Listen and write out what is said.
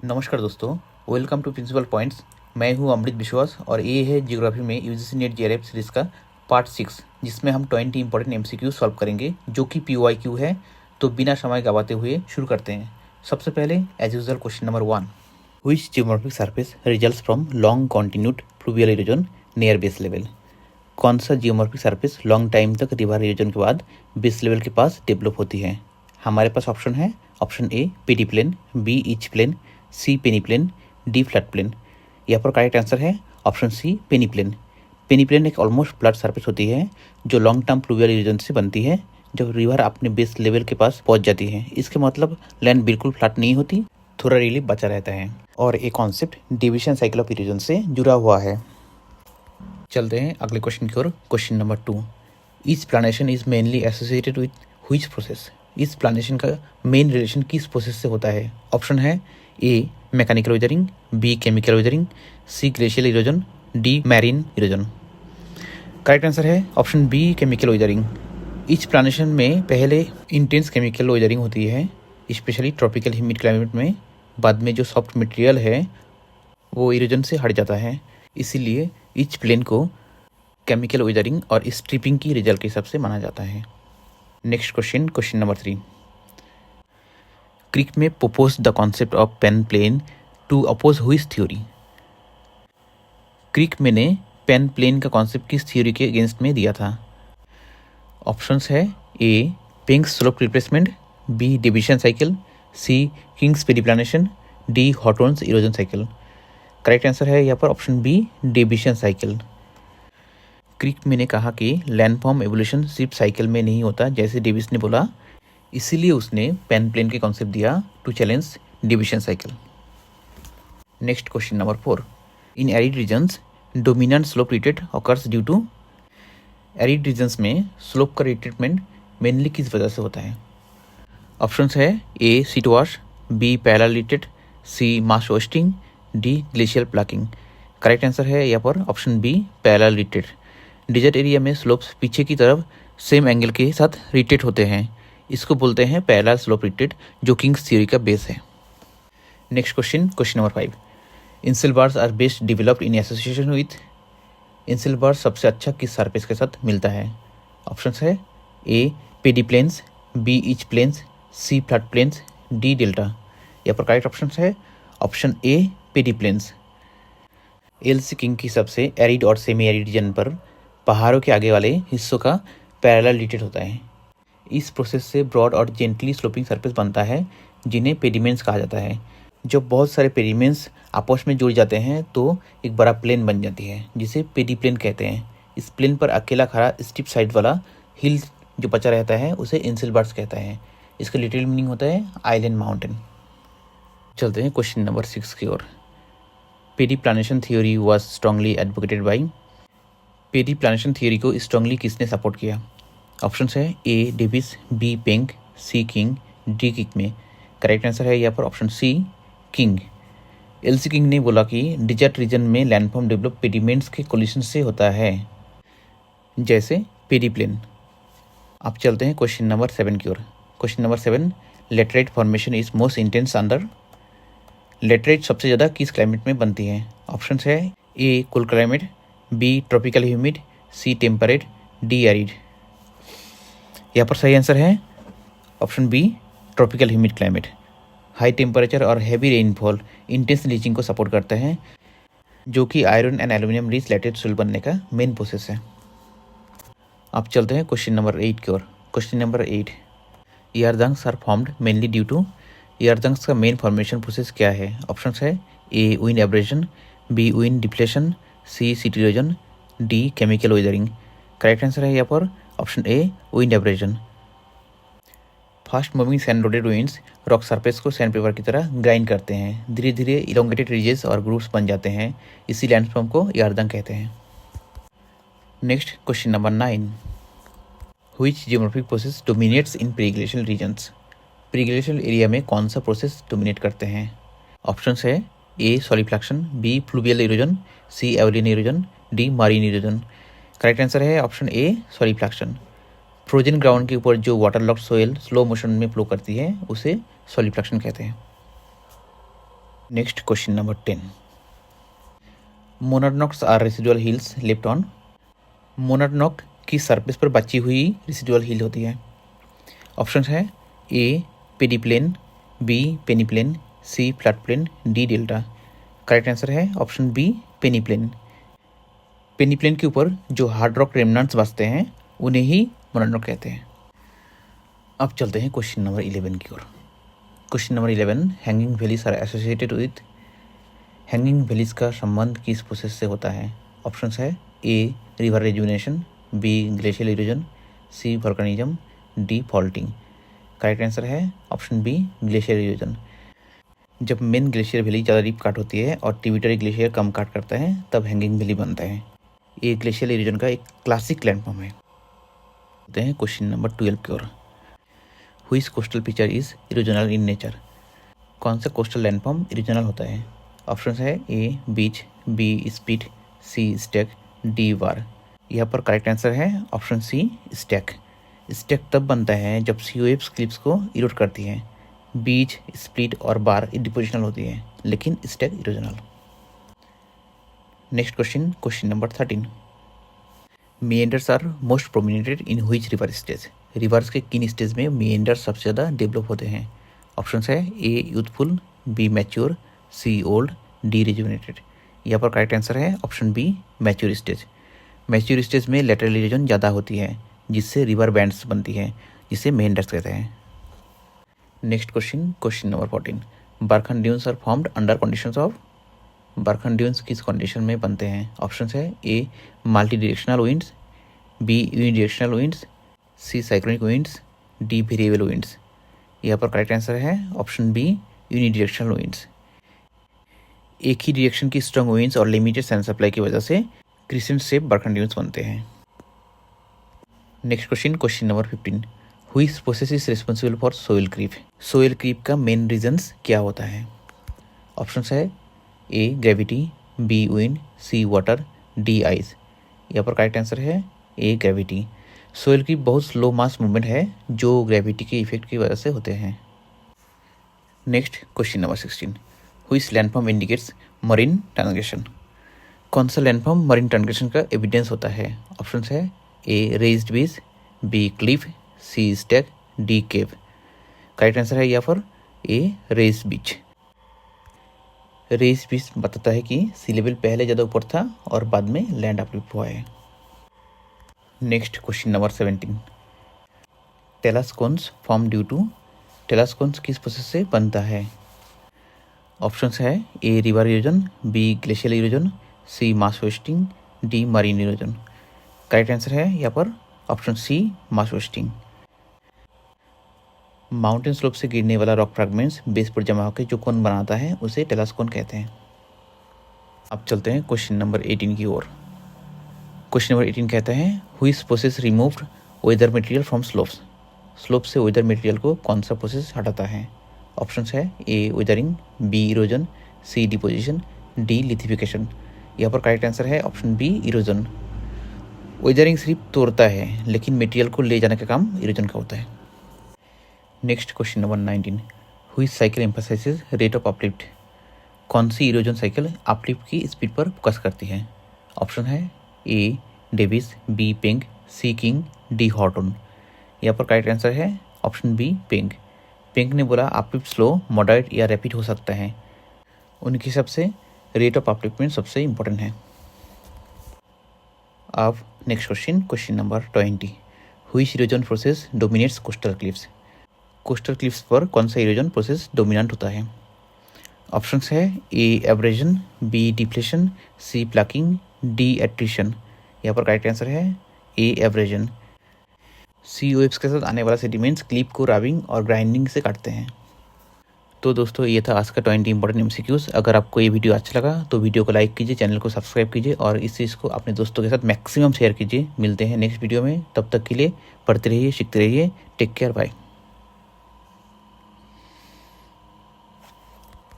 नमस्कार दोस्तों, welcome to principal points. मैं हूं अमृत विश्वास और ये है ज्योग्राफी में यूजीसी नेट जेआरएफ सीरीज़ का पार्ट 6, जिसमें हम 20 इंपॉर्टेंट एमसीक्यू सॉल्व करेंगे जो कि पीवाईक्यू है। तो बिना समय गवाते हुए शुरू करते हैं। सबसे पहले as usual question number 1, which geomorphic surface results from long continued fluvial erosion near base level. कौन सा जियोमॉर्फिक सरफेस लॉन्ग टाइम तक रिवर इरोजन के बाद बेस लेवल के पास डेवलप होती है। हमारे पास ऑप्शन है, option A pediplain, B etch plain, C peneplain, D flat plain. यहाँ पर करेक्ट आंसर है option C peneplain. Peneplain एक ऑलमोस्ट फ्लैट सरफेस होती है जो लॉन्ग टर्म फ्लूवियल रीजन से बनती है जब रिवर अपने बेस लेवल के पास पहुंच जाती है। इसके मतलब लैंड बिल्कुल फ्लैट नहीं होती, थोड़ा रिलीफ बचा रहता है और ये concept division cycle of erosion से जुड़ा हुआ है। चलते हैं अगले क्वेश्चन की ओर। Question number 2, each planation is mainly associated with which process. इस प्लानेशन का मेन रिलेशन किस प्रोसेस से होता है। ऑप्शन है A mechanical weathering, B chemical weathering, C glacial erosion, D marine erosion. Correct answer है ऑप्शन बी केमिकल वेदरिंग। इस planation में पहले इंटेंस केमिकल वेदरिंग होती है, स्पेशली ट्रॉपिकल ह्यूमिड क्लाइमेट में। बाद में जो सॉफ्ट मटेरियल है वो इरोजन से हट जाता है, इसीलिए इच प्लेन को केमिकल वेदरिंग और स्ट्रिपिंग की रिजल्ट के हिसाब से माना जाता है। Next question, question number 3, Crickmay propose the concept of panplain to oppose whose theory. Crickmay ने पेन प्लेन का कॉन्सेप्ट किस थ्योरी के अगेंस्ट में दिया था। ऑप्शंस है A Penck's slope replacement, B division cycle, C King's pediplanation, D Horton's erosion cycle. Correct answer है यहाँ पर ऑप्शन बी डिविजन साइकिल। क्रिक में ने कहा कि लैंडफॉर्म एवोल्यूशन सिर्फ साइकिल में नहीं होता जैसे डेविस ने बोला, इसीलिए उसने पेन प्लेन के कॉन्सेप्ट दिया to challenge Davisian cycle. Next question number 4, in arid regions dominant slope retreat occurs due to. Arid regions में स्लोप का रिट्रीटमेंट मेनली किस वजह से होता है। ऑप्शंस है A sheet wash, B parallel retreat, C mass wasting, D glacial plucking. Correct answer है यहाँ पर option B parallel retreat. Desert area में स्लोप्स पीछे की तरफ सेम एंगल के साथ रिट्रीट होते हैं, इसको बोलते हैं पैरेलल स्लोप रिट्रीट, जो किंग्स थ्योरी का बेस है। Next question, question number 5, inselbergs are best developed in association with. Inselberg सबसे अच्छा किस सरफेस के साथ मिलता है। ऑप्शंस है A pediplains, B etch plains, C flat plains, D delta. यहाँ पर करेक्ट ऑप्शन है option A pediplains. L C King की सबसे एरिड और सेमी एरिड रीजन पर पहाड़ों के आगे वाले हिस्सों का पैरेलल रिट्रीट होता है। इस प्रोसेस से ब्रॉड और जेंटली स्लोपिंग सरफेस बनता है जिन्हें पेडिमेंट्स कहा जाता है। जब बहुत सारे पेडिमेंट्स आपस में जुड़ जाते हैं तो एक बड़ा प्लेन बन जाती है जिसे पेडी प्लेन कहते हैं। इस प्लेन पर अकेला खड़ा स्टीप साइड वाला हिल जो बचा रहता है उसे इंसिल बार्स कहता है। इसका लिटरल मीनिंग होता है आइलैंड माउंटेन। चलते हैं क्वेश्चन नंबर 6 की ओर। Pediplanation theory was strongly advocated by. Pediplanation theory को स्ट्रांगली किसने सपोर्ट किया। ऑप्शंस है A Davis, B Penck, C King, D Crickmay. Correct answer है यहाँ पर option C King. L C King ने बोला कि डिजर्ट रीजन में लैंडफॉर्म डेवलप पेडिमेंट्स के कोलिशन से होता है, जैसे पेडी प्लेन। अब चलते हैं क्वेश्चन नंबर 7 की ओर। Question number 7, laterite formation is most intense under. Laterite सबसे ज़्यादा किस क्लाइमेट में बनती है। ऑप्शंस है A cold climate, B tropical humid, C temperate, D arid. यहाँ पर सही आंसर है option B tropical humid climate. High temperature और हैवी रेनफॉल इंटेंस लीचिंग को सपोर्ट करते हैं, जो कि iron and aluminium rich laterite soil बनने का मेन प्रोसेस है। अब चलते हैं क्वेश्चन नंबर 8 की ओर। Question number 8, yardangs are formed mainly due to. Yardangs का मेन फॉर्मेशन प्रोसेस क्या है। ऑप्शंस है A wind abrasion, B wind deflation, C sheet erosion, D chemical weathering. Correct answer है यहाँ पर option A wind abrasion. Fast moving sand loaded winds rock surface को sandpaper की तरह grind करते हैं, धीरे धीरे इलोंगेटेड रिजेस और ग्रूव्स बन जाते हैं, इसी लैंडफॉर्म को यारदंग कहते हैं। Next question number 9, which geomorphic process dominates in periglacial regions. Periglacial area में कौन सा प्रोसेस डोमिनेट करते हैं। ऑप्शंस है A solifluction, B fluvial erosion, C aeolian erosion, D marine erosion. Correct answer है option A solifluction. Frozen ground के ऊपर जो waterlogged soil slow motion में फ्लो करती है उसे सॉलिफ्लैक्शन कहते हैं। Next question number 10, monadnocks are residual hills left on. मोनोडोनॉक की सरफेस पर बची हुई रेसिडुअल हिल होती है। ऑप्शन है A pediplain, B peneplain, C flat plain, D delta. Correct answer है ऑप्शन बी पेनिप्लेन। पेनिप्लेन के ऊपर जो हार्ड रॉक रेमनंट्स बसते हैं उन्हें ही मोनोडोनॉक कहते हैं। अब चलते हैं क्वेश्चन नंबर 11 की ओर। Question number 11, hanging valleys are associated with. Hanging valleys का संबंध किस प्रोसेस से होता है? ऑप्शन है A river rejuvenation, B glacial erosion, C volcanism, D faulting. Correct answer है ऑप्शन बी ग्लेशियर इरोजन। जब मेन ग्लेशियर वैली ज़्यादा डीप काट होती है और ट्रिब्यूटरी ग्लेशियर कम काट करता है तब हैंगिंग वैली बनता है। ये ग्लेशियल इरोजन का एक क्लासिक लैंडफॉर्म है। होते हैं क्वेश्चन नंबर 12 की ओर। Which coastal feature is erosional in nature. कौन सा कोस्टल लैंडफॉर्म इरोजनल होता है? ऑप्शन है A beach, B spit, C stack, D bar. यहाँ पर करेक्ट आंसर है ऑप्शन सी स्टैक। स्टैक तब बनता है जब सी वेव्स क्लिप्स को इरोड करती है। बीच, स्प्लिट और बार डिपोजिशनल होती है, लेकिन stack erosional. Next question, question number 13, meanders are most prominent in which river stage. Rivers के किन स्टेज में मेएंडर्स सबसे ज़्यादा डेवलप होते हैं? ऑप्शन है A youthful, B mature, C old, D rejuvenated. यहाँ पर करेक्ट आंसर है option B mature stage. Mature stage में लेटरल इरोजन ज़्यादा होती है जिससे रिवर बैंड्स बनती है, जिसे मेएंडर्स कहते हैं। Next question, question number 14, barchan dunes are formed under conditions of. Barchan dunes किस कंडीशन में बनते हैं? ऑप्शन है A multi directional winds, B unidirectional winds, C cyclonic winds, D variable winds. यहाँ पर करेक्ट आंसर है ऑप्शन बी यूनिडायरेक्शनल विंड्स। एक ही डायरेक्शन की स्ट्रॉन्ग विंड्स और लिमिटेड सन सप्लाई की वजह से क्रिसेंट शेप बरखन ड्यून्स बनते हैं। Next question, question number 15, which process is responsible for soil creep. Soil creep का मेन रीजन्स क्या होता है? ऑप्शन है A gravity, B wind, C water, D ice. यहाँ पर करेक्ट आंसर है ए ग्रेविटी। सोइल क्रीप बहुत स्लो मास मूवमेंट है जो ग्रेविटी के इफेक्ट की वजह से होते हैं। Next question number 16, which landform indicates marine transgression. कौन सा लैंडफॉर्म मरीन ट्रांसग्रेशन का एविडेंस होता है? ऑप्शन है ए रेज्ड बीच, बी क्लिफ, सी स्टैक, डी केव। करेक्ट आंसर है यहाँ पर ए रेज्ड बीच। रेज्ड बीच बताता है कि सी लेवल पहले ज़्यादा ऊपर था और बाद में लैंड अपलिफ्ट हुआ है। Next question number 17, talus cones form due to. Talus cones किस प्रोसेस से बनता है? ऑप्शन है A river erosion, B glacial erosion, C mass wasting, D marine erosion. Correct answer है यहाँ पर option C mass wasting. Mountain slope से गिरने वाला रॉक फ्रैगमेंट्स बेस पर जमा होकर जो कोन बनाता है उसे टेलस कोन कहते हैं। अब चलते हैं क्वेश्चन नंबर 18 की ओर। क्वेश्चन नंबर 18 कहता है which process removed weather material from slopes. Slope से वेदर मटेरियल को कौन सा प्रोसेस हटाता है? ऑप्शन है A weathering, B erosion, C deposition, D lithification. यहाँ पर करेक्ट आंसर है ऑप्शन बी इरोजन। वेदरिंग सिर्फ तोड़ता है लेकिन मटेरियल को ले जाने का काम इरोजन का होता है। Next question number 19, which cycle emphasizes rate of uplift. कौन सी इरोजन साइकिल अपलिफ्ट की स्पीड पर फोकस करती है? ऑप्शन है A Davis, B Penck, C King, D Horton. यहाँ पर करेक्ट आंसर है ऑप्शन बी पिंक। पिंक ने बोला अपलिफ्ट स्लो, मॉडरेट या रैपिड हो सकता है। उनके हिसाब से रेट ऑफ अपलिफ्टमेंट सबसे इम्पोर्टेंट है। अब next question, question number 20, which erosion process dominates coastal cliffs. Coastal cliffs पर कौन सा इरोजन प्रोसेस डोमिनेंट होता है? ऑप्शन है ए एब्रेजन, बी डिफ्लेशन, सी प्लकिंग, डी एट्रिशन। यहाँ पर करेक्ट आंसर है ए एब्रेजन। सी वेव्स के साथ आने वाला सेडिमेंट्स क्लिप को राबिंग और ग्राइंडिंग से काटते हैं। तो दोस्तों ये था आज का 20 इंपॉर्टेंट एमसीक्यूज। अगर आपको ये वीडियो अच्छा लगा तो वीडियो को लाइक कीजिए, चैनल को सब्सक्राइब कीजिए और इस चीज़ को अपने दोस्तों के साथ मैक्सिमम शेयर कीजिए। मिलते हैं नेक्स्ट वीडियो में, तब तक के लिए पढ़ते रहिए, सीखते रहिए। Take care, bye.